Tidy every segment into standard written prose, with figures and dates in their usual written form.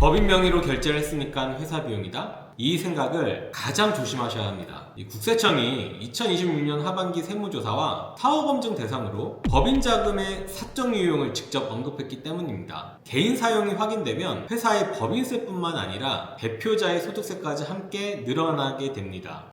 법인 명의로 결제를 했으니까 회사 비용이다? 이 생각을 가장 조심하셔야 합니다. 이 국세청이 2026년 하반기 세무조사와 사후검증 대상으로 법인 자금의 사적 유용을 직접 언급했기 때문입니다. 개인 사용이 확인되면 회사의 법인세뿐만 아니라 대표자의 소득세까지 함께 늘어나게 됩니다.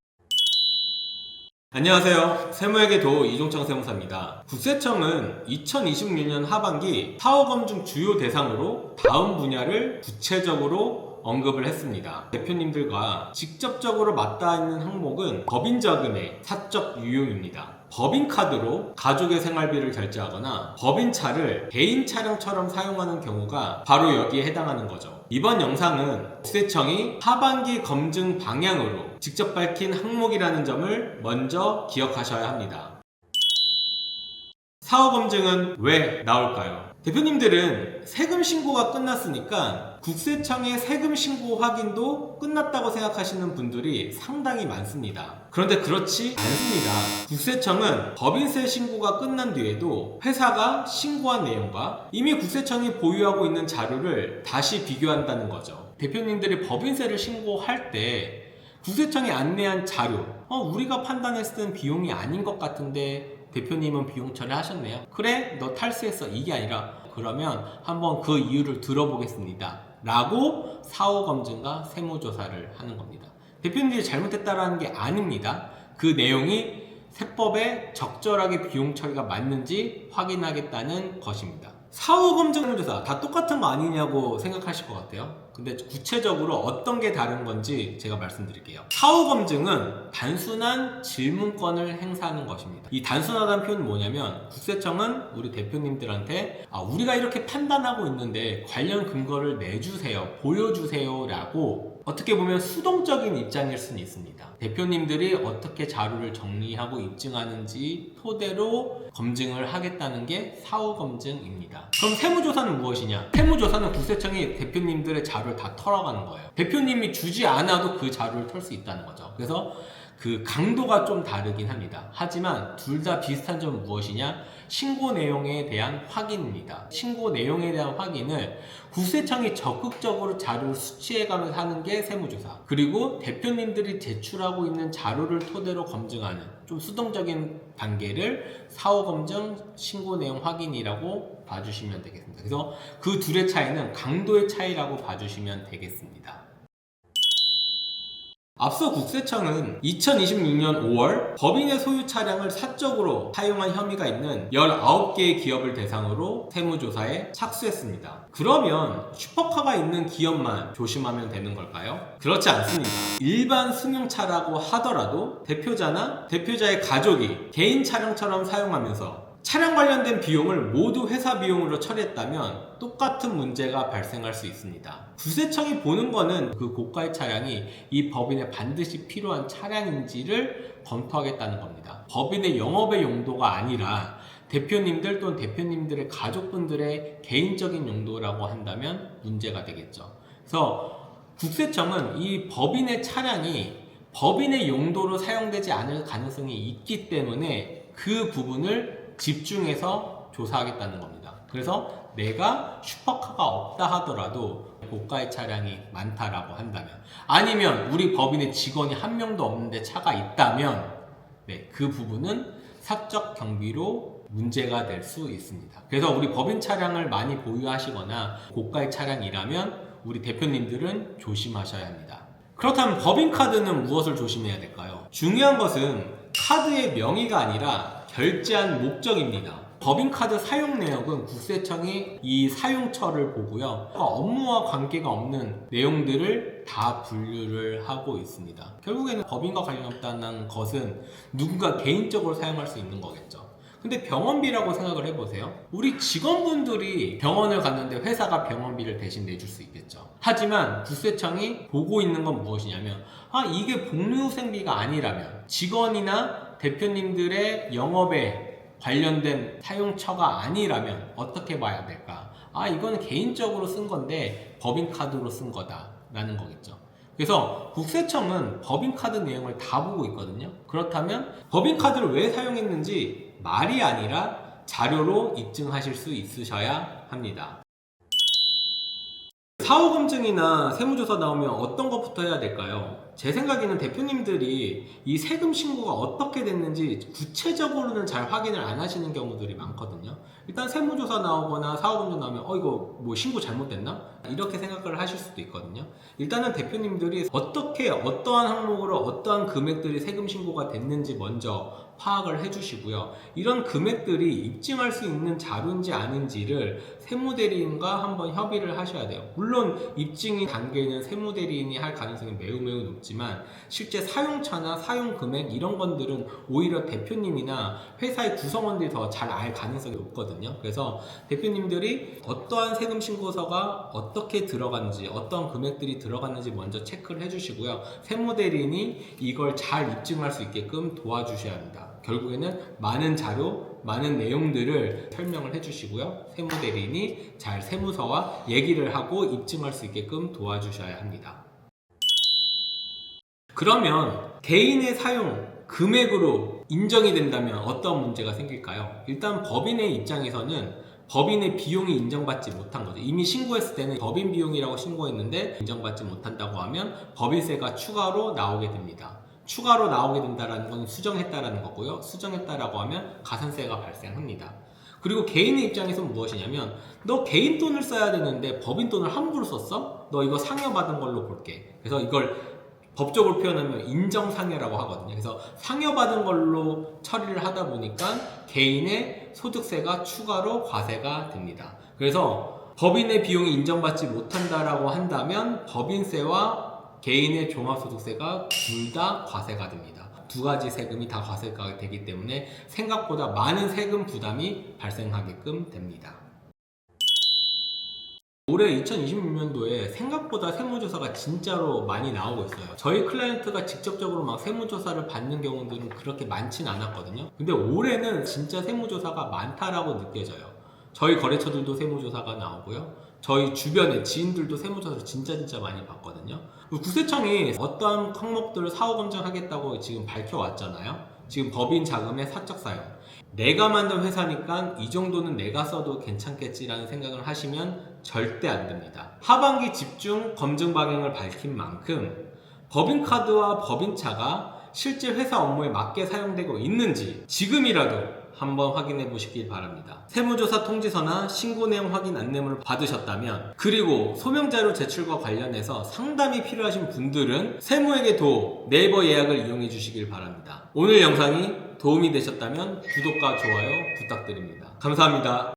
안녕하세요. 세무에게 도 이종창 세무사입니다. 국세청은 2026년 하반기 사후검증 주요 대상으로 다음 분야를 구체적으로 언급을 했습니다. 대표님들과 직접적으로 맞닿아 있는 항목은 법인자금의 사적 유용입니다. 법인카드로 가족의 생활비를 결제하거나 법인차를 개인 차량처럼 사용하는 경우가 바로 여기에 해당하는 거죠. 이번 영상은 국세청이 하반기 검증 방향으로 직접 밝힌 항목이라는 점을 먼저 기억하셔야 합니다. 사후검증은 왜 나올까요? 대표님들은 세금 신고가 끝났으니까 국세청의 세금 신고 확인도 끝났다고 생각하시는 분들이 상당히 많습니다. 그런데 그렇지 않습니다. 국세청은 법인세 신고가 끝난 뒤에도 회사가 신고한 내용과 이미 국세청이 보유하고 있는 자료를 다시 비교한다는 거죠. 대표님들이 법인세를 신고할 때 국세청이 안내한 자료, 우리가 판단했을 땐 비용이 아닌 것 같은데 대표님은 비용 처리하셨네요. 그래, 너 탈세했어. 이게 아니라 그러면 한번 그 이유를 들어보겠습니다 라고 사후검증과 세무조사를 하는 겁니다. 대표님들이 잘못했다라는 게 아닙니다. 그 내용이 세법에 적절하게 비용 처리가 맞는지 확인하겠다는 것입니다. 사후검증 세무조사 다 똑같은 거 아니냐고 생각하실 것 같아요. 근데 구체적으로 어떤 게 다른 건지 제가 말씀드릴게요. 사후검증은 단순한 질문권을 행사하는 것입니다. 이 단순하다는 표현은 뭐냐면 국세청은 우리 대표님들한테 우리가 이렇게 판단하고 있는데 관련 근거를 내주세요, 보여주세요 라고 어떻게 보면 수동적인 입장일 수는 있습니다. 대표님들이 어떻게 자료를 정리하고 입증하는지 토대로 검증을 하겠다는 게 사후검증입니다. 그럼 세무조사는 무엇이냐? 세무조사는 국세청이 대표님들의 자료를 다 털어가는 거예요. 대표님이 주지 않아도 그 자료를 털 수 있다는 거죠. 그래서 그 강도가 좀 다르긴 합니다. 하지만 둘 다 비슷한 점은 무엇이냐? 신고 내용에 대한 확인입니다. 신고 내용에 대한 확인을 국세청이 적극적으로 자료를 수치해가면서 하는 게 세무조사. 그리고 대표님들이 제출하고 있는 자료를 토대로 검증하는 좀 수동적인 단계를 사후검증 신고 내용 확인이라고 봐주시면 되겠습니다. 그래서 그 둘의 차이는 강도의 차이라고 봐주시면 되겠습니다. 앞서 국세청은 2026년 5월 법인의 소유 차량을 사적으로 사용한 혐의가 있는 19개의 기업을 대상으로 세무조사에 착수했습니다. 그러면 슈퍼카가 있는 기업만 조심하면 되는 걸까요? 그렇지 않습니다. 일반 승용차라고 하더라도 대표자나 대표자의 가족이 개인 차량처럼 사용하면서 차량 관련된 비용을 모두 회사 비용으로 처리했다면 똑같은 문제가 발생할 수 있습니다. 국세청이 보는 거는 그 고가의 차량이 이 법인에 반드시 필요한 차량인지를 검토하겠다는 겁니다. 법인의 영업의 용도가 아니라 대표님들 또는 대표님들의 가족분들의 개인적인 용도라고 한다면 문제가 되겠죠. 그래서 국세청은 이 법인의 차량이 법인의 용도로 사용되지 않을 가능성이 있기 때문에 그 부분을 집중해서 조사하겠다는 겁니다. 그래서 내가 슈퍼카가 없다 하더라도 고가의 차량이 많다라고 한다면, 아니면 우리 법인의 직원이 한 명도 없는데 차가 있다면 그 부분은 사적 경비로 문제가 될 수 있습니다. 그래서 우리 법인 차량을 많이 보유하시거나 고가의 차량이라면 우리 대표님들은 조심하셔야 합니다. 그렇다면 법인카드는 무엇을 조심해야 될까요? 중요한 것은 카드의 명의가 아니라 결제한 목적입니다. 법인카드 사용 내역은 국세청이 이 사용처를 보고요. 업무와 관계가 없는 내용들을 다 분류를 하고 있습니다. 결국에는 법인과 관련 없다는 것은 누군가 개인적으로 사용할 수 있는 거겠죠. 근데 병원비라고 생각을 해보세요. 우리 직원분들이 병원을 갔는데 회사가 병원비를 대신 내줄 수 있겠죠. 하지만 국세청이 보고 있는 건 무엇이냐면 이게 복리후생비가 아니라면, 직원이나 대표님들의 영업에 관련된 사용처가 아니라면 어떻게 봐야 될까? 이건 개인적으로 쓴 건데 법인카드로 쓴 거다라는 거겠죠. 그래서 국세청은 법인카드 내용을 다 보고 있거든요. 그렇다면 법인카드를 왜 사용했는지 말이 아니라 자료로 입증하실 수 있으셔야 합니다. 사후검증이나 세무조사 나오면 어떤 것부터 해야 될까요? 제 생각에는 대표님들이 이 세금 신고가 어떻게 됐는지 구체적으로는 잘 확인을 안 하시는 경우들이 많거든요. 일단 세무조사 나오거나 사후검증 나오면 이거 뭐 신고 잘못됐나? 이렇게 생각을 하실 수도 있거든요. 일단은 대표님들이 어떻게 어떠한 항목으로 어떠한 금액들이 세금 신고가 됐는지 먼저 파악을 해주시고요. 이런 금액들이 입증할 수 있는 자료인지 아닌지를 세무대리인과 한번 협의를 하셔야 돼요. 물론 입증이 단계는 세무대리인이 할 가능성이 매우 높지만 실제 사용처나 사용금액 이런 것들은 오히려 대표님이나 회사의 구성원들이 더 잘 알 가능성이 높거든요. 그래서 대표님들이 어떠한 세금 신고서가 어떻게 들어갔는지 어떤 금액들이 들어갔는지 먼저 체크를 해주시고요. 세무대리인이 이걸 잘 입증할 수 있게끔 도와주셔야 합니다. 결국에는 많은 자료, 많은 내용들을 설명을 해주시고요. 세무대리인이 잘 세무서와 얘기를 하고 입증할 수 있게끔 도와주셔야 합니다. 그러면 개인의 사용 금액으로 인정이 된다면 어떤 문제가 생길까요? 일단 법인의 입장에서는 법인의 비용이 인정받지 못한 거죠. 이미 신고했을 때는 법인 비용이라고 신고했는데 인정받지 못한다고 하면 법인세가 추가로 나오게 됩니다. 추가로 나오게 된다는 건 수정했다라는 거고요. 수정했다라고 하면 가산세가 발생합니다. 그리고 개인의 입장에서는 무엇이냐면 너 개인 돈을 써야 되는데 법인 돈을 함부로 썼어? 너 이거 상여받은 걸로 볼게. 그래서 이걸 법적으로 표현하면 인정상여라고 하거든요. 그래서 상여받은 걸로 처리를 하다 보니까 개인의 소득세가 추가로 과세가 됩니다. 그래서 법인의 비용이 인정받지 못한다라고 한다면 법인세와 개인의 종합소득세가 둘 다 과세가 됩니다. 두 가지 세금이 다 과세가 되기 때문에 생각보다 많은 세금 부담이 발생하게끔 됩니다. 올해 2026년도에 생각보다 세무조사가 진짜로 많이 나오고 있어요. 저희 클라이언트가 직접적으로 막 세무조사를 받는 경우들은 그렇게 많진 않았거든요. 근데 올해는 진짜 세무조사가 많다라고 느껴져요. 저희 거래처들도 세무조사가 나오고요. 저희 주변의 지인들도 세무조사를 진짜 많이 봤거든요. 국세청이 어떠한 항목들을 사후검증하겠다고 지금 밝혀왔잖아요. 지금 법인 자금의 사적 사용. 내가 만든 회사니까 이 정도는 내가 써도 괜찮겠지라는 생각을 하시면 절대 안 됩니다. 하반기 집중 검증 방향을 밝힌 만큼 법인카드와 법인차가 실제 회사 업무에 맞게 사용되고 있는지 지금이라도 한번 확인해 보시길 바랍니다. 세무조사 통지서나 신고 내용 확인 안내문을 받으셨다면, 그리고 소명자료 제출과 관련해서 상담이 필요하신 분들은 세무에게 도 네이버 예약을 이용해 주시길 바랍니다. 오늘 영상이 도움이 되셨다면 구독과 좋아요 부탁드립니다. 감사합니다.